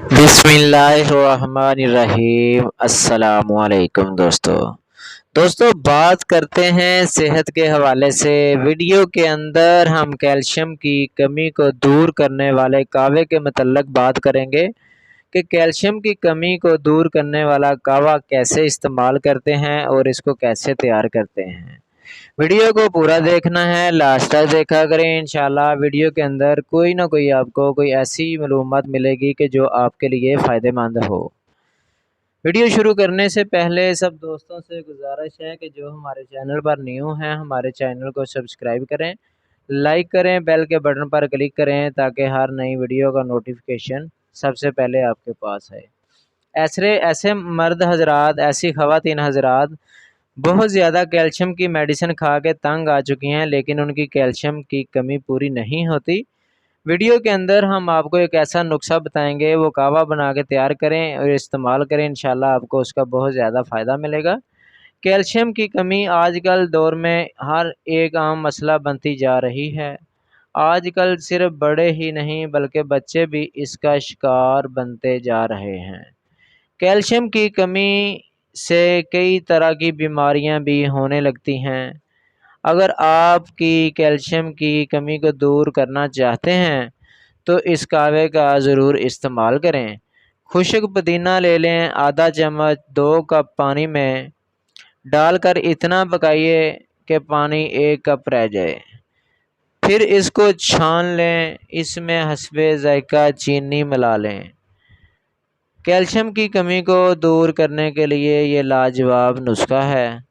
बिस्मिल्लाहिर्रहमानिर्रहीम। अस्सलामुअलैकुम दोस्तों बात करते हैं सेहत के हवाले से। वीडियो के अंदर हम कैल्शियम की कमी को दूर करने वाले कावे के मतलब बात करेंगे कि कैल्शियम की कमी को दूर करने वाला कावा कैसे इस्तेमाल करते हैं और इसको कैसे तैयार करते हैं। वीडियो को पूरा देखना है, लास्ट तक देखा करें। इंशाल्लाह वीडियो के अंदर कोई ना कोई आपको कोई ऐसी मालूमात मिलेगी कि जो आपके लिए फ़ायदेमंद हो। वीडियो शुरू करने से पहले सब दोस्तों से गुजारिश है कि जो हमारे चैनल पर न्यू हैं हमारे चैनल को सब्सक्राइब करें, लाइक करें, बेल के बटन पर क्लिक करें ताकि हर नई वीडियो का नोटिफिकेशन सबसे पहले आपके पास है। ऐसे मर्द हजरात, ऐसी ख़वातीन हजरात बहुत ज़्यादा कैल्शियम की मेडिसिन खा के तंग आ चुकी हैं, लेकिन उनकी कैल्शियम की कमी पूरी नहीं होती। वीडियो के अंदर हम आपको एक ऐसा नुस्खा बताएंगे, वो कावा बना के तैयार करें और इस्तेमाल करें। इंशाल्लाह आपको उसका बहुत ज़्यादा फ़ायदा मिलेगा। कैल्शियम की कमी आजकल दौर में हर एक आम मसला बनती जा रही है। आजकल सिर्फ बड़े ही नहीं बल्कि बच्चे भी इसका शिकार बनते जा रहे हैं। कैल्शियम की कमी से कई तरह की बीमारियां भी होने लगती हैं। अगर आपकी कैल्शियम की कमी को दूर करना चाहते हैं तो इस काढ़े का ज़रूर इस्तेमाल करें। खुश्क पुदीना ले लें, आधा चम्मच 2 कप पानी में डालकर इतना पकाइए कि पानी 1 कप रह जाए। फिर इसको छान लें, इसमें हस्बे ज़ायका चीनी मिला लें। कैल्शियम की कमी को दूर करने के लिए ये लाजवाब नुस्खा है,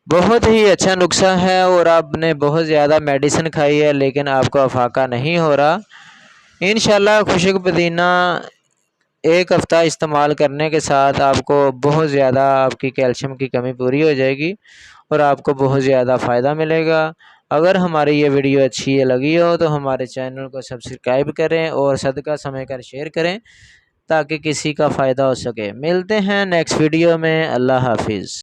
बहुत ही अच्छा नुस्खा है। और आपने बहुत ज़्यादा मेडिसिन खाई है लेकिन आपको अफाका नहीं हो रहा। इंशाल्लाह खुश्क पुदीना 1 हफ़्ता इस्तेमाल करने के साथ आपको बहुत ज़्यादा आपकी कैल्शियम की कमी पूरी हो जाएगी और आपको बहुत ज़्यादा फ़ायदा मिलेगा। अगर हमारी ये वीडियो अच्छी लगी हो तो हमारे चैनल को सब्सक्राइब करें और सदका समय कर शेयर करें ताकि किसी का फ़ायदा हो सके। मिलते हैं नेक्स्ट वीडियो में। अल्लाह हाफिज़।